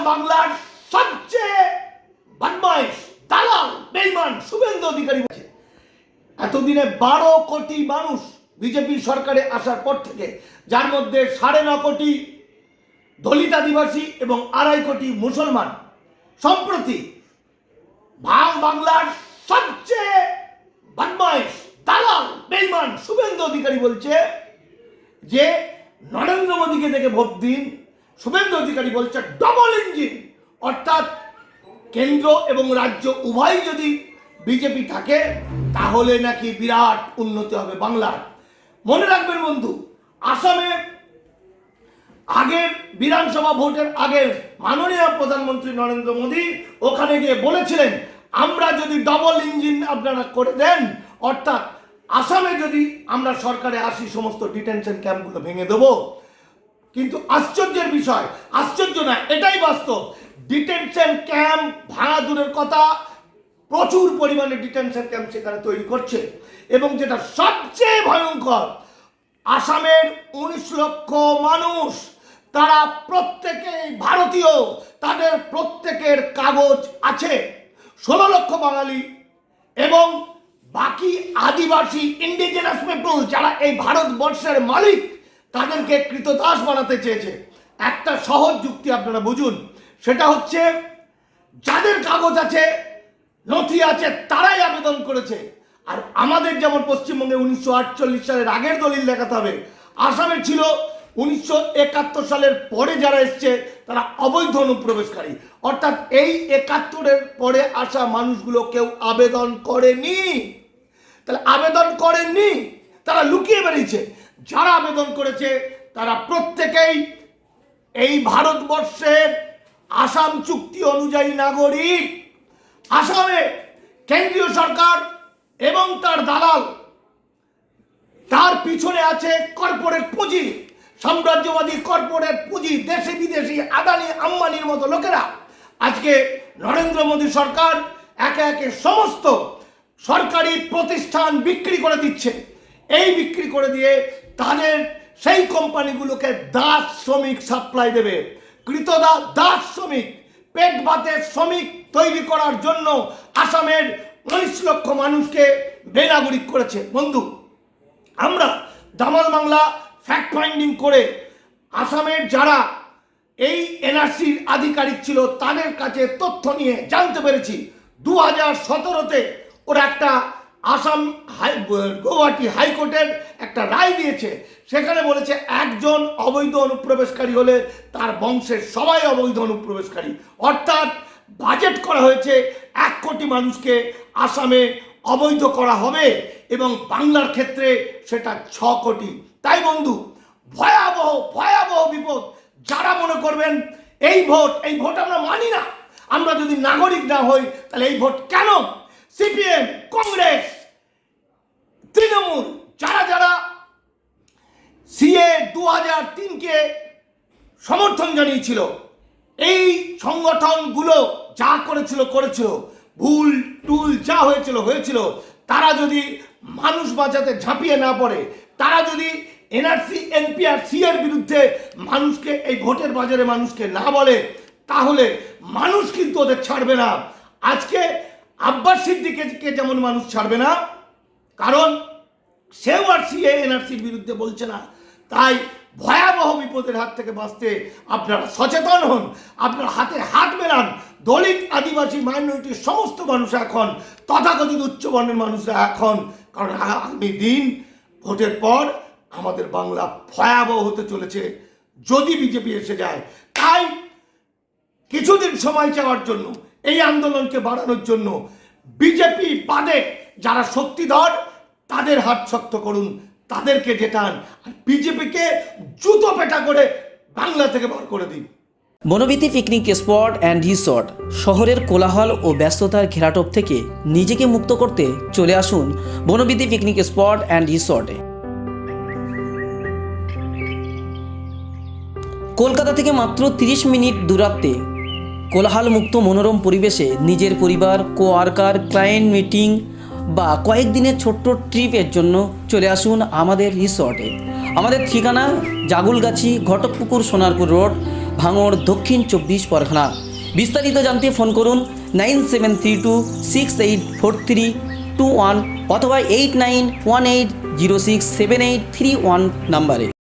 বাংলার সবচেয়ে বদমাইশ দালাল বেঈমান শুভেন্দু অধিকারী বলছে এতদিনে 12 কোটি মানুষ বিজেপি সরকারে আসার পর থেকে, যার মধ্যে 9.5 কোটি দলিত আদিবাসী এবং 2.5 কোটি মুসলমান, সম্প্রতি বাংলার সবচেয়ে বদমাইশ দালাল বেঈমান শুভেন্দু অধিকারী বলছে যে নরেন্দ্র মোদীকে দেখে ভোট দিন। শুভেন্দু অধিকারী বলছে ডবল ইঞ্জিন, অর্থাৎ কেন্দ্র এবং রাজ্য উভয় যদি বিজেপি থাকে তাহলে নাকি বিরাট উন্নতি হবে বাংলার। মনে রাখবেন বন্ধু, আসামে আগের বিধানসভা ভোটের আগে মাননীয় প্রধানমন্ত্রী নরেন্দ্র মোদী ওখানে গিয়ে বলেছিলেন আমরা যদি ডবল ইঞ্জিন আপনারা করে দেন, অর্থাৎ আসামে যদি আমরা সরকারে আসি সমস্ত ডিটেনশন ক্যাম্পগুলো ভেঙে দেবো। কিন্তু আশ্চর্যের বিষয়, আশ্চর্য না এটাই বাস্তব, ডিটেনশন ক্যাম্প ভাঙা দূরের কথা, প্রচুর পরিমাণে ডিটেনশন ক্যাম্প সেখানে তৈরি করছে। এবং যেটা সবচেয়ে ভয়ঙ্কর, আসামের 19 লক্ষ মানুষ, তারা প্রত্যেকেই ভারতীয়, তাদের প্রত্যেকের কাগজ আছে। 16 লক্ষ বাঙালি এবং বাকি আদিবাসী ইন্ডিজেনাস পিপল যারা এই ভারতবর্ষের মালিক, তাদেরকে কৃতদাস বানাতে চেয়েছে। একটা সহজ যুক্তি আপনারা বুঝুন, সেটা হচ্ছে যাদের কাগজ আছে, নথি আছে, তারাই আবেদন করেছে। আর আমাদের যেমন পশ্চিমবঙ্গে 1948 সালের আগের দলিল দেখাতে হবে, আসামের ছিল 1971 সালের পরে যারা এসছে তারা অবৈধ অনুপ্রবেশকারী, অর্থাৎ এই 71-এর পরে আসা মানুষগুলো কেউ আবেদন করেনি। তাহলে আবেদন করেননি, তারা লুকিয়ে বেরিয়েছে। যারা আবেদন করেছে তারা প্রত্যেকেই এই ভারতবর্ষের আসাম চুক্তি অনুযায়ী নাগরিক। আসামে কেন্দ্রীয় সরকার এবং তার দালাল, তার পিছনে আছে কর্পোরেট পুঁজি, সাম্রাজ্যবাদী কর্পোরেট পুঁজি, দেশি বিদেশি আদানি আম্বানির মতো লোকেরা। আজকে নরেন্দ্র মোদী সরকার একে একে সমস্ত সরকারি প্রতিষ্ঠান বিক্রি করে দিচ্ছে। এই বিক্রি করে দিয়ে তাদের সেই কোম্পানিগুলোকে দাস শ্রমিক সাপ্লাই দেবে, কৃতদাস দাস শ্রমিক, পেট ভাতের শ্রমিক তৈরি করার জন্য আসামের 19 লক্ষ মানুষকে বেনাগরিক করেছে। বন্ধু, আমরা দামাল বাংলা ফ্যাক্ট ফাইন্ডিং করে আসামের যারা এই এনআরসির আধিকারিক ছিল তাদের কাছে তথ্য নিয়ে জানতে পেরেছি 2017-তে ওরা একটা আসাম গৌহাটি হাইকোর্টের একটা রায় দিয়েছে। সেখানে বলেছে একজন অবৈধ অনুপ্রবেশকারী হলে তার বংশের সবাই অবৈধ অনুপ্রবেশকারী, অর্থাৎ বাজেট করা হয়েছে 1 কোটি মানুষকে আসামে অবৈধ করা হবে এবং বাংলার ক্ষেত্রে সেটা 6 কোটি। তাই বন্ধু, ভয়াবহ ভয়াবহ বিপদ। যারা মনে করবেন এই ভোট আমরা মানি না, আমরা যদি নাগরিক না হই তাহলে এই ভোট কেন? সিপিএম, কংগ্রেস, তৃণমূল, যারা যারা সিএ 2003-কে সমর্থন জানিয়েছিল, এই সংগঠনগুলো যা করেছিল, ভুল টুল যা হয়েছিল, তারা যদি মানুষ বাঁচাতে ঝাঁপিয়ে না পড়ে, তারা যদি এনআরসি এনপিআরসি এর বিরুদ্ধে মানুষকে এই ভোটের বাজারে মানুষকে না বলে, তাহলে মানুষ কিন্তু ওদের ছাড়বে না। আজকে আব্বাস সিদ্দিকীকে যেমন মানুষ ছাড়বে না, কারণ সেও আর সিএ এনআরসির বিরুদ্ধে বলছে না। তাই ভয়াবহ বিপদের হাত থেকে বাঁচতে আপনারা সচেতন হন, আপনারা হাতে হাত মেলান। দলিত আদিবাসী মাইনরিটির সমস্ত মানুষ এখন, তথাকথিত উচ্চবর্ণের মানুষরা এখন, কারণ আগামী দিন ভোটের পর আমাদের বাংলা ভয়াবহ হতে চলেছে যদি বিজেপি এসে যায়। তাই কিছুদিন সময় চাওয়ার জন্য, এই আন্দোলনকে বাড়ানোর জন্য বিজেপি বাদে যারা শক্তিধর তাদের হাত শক্ত করুন, তাদেরকে জেতান, আর বিজেপিকে জুতো পেটা করে বাংলা থেকে বার করে দিন। Banabithi picnic spot and resort শহরের কোলাহল ও ব্যস্ততার ঘেরাটোপ থেকে নিজেকে মুক্ত করতে চলে আসুন বনবিথী পিকনিক স্পট অ্যান্ড রিসর্টে। কলকাতা থেকে মাত্র 30 মিনিট দূরত্বে কোলাহল মুক্ত মনোরম পরিবেশে নিজের পরিবার, কোয়ার্কার, ক্লায়েন্ট মিটিং বা কয়েকদিনের ছোট্ট ট্রিপের জন্য চলে আসুন আমাদের রিসর্টে। আমাদের ঠিকানা জাগুলগাছি, ঘটকপুকুর, সোনারপুর রোড, ভাঙড়, দক্ষিণ 24 পরগনা। বিস্তারিত জানতে ফোন করুন 9732684321 অথবা 8918067831 নাম্বারে।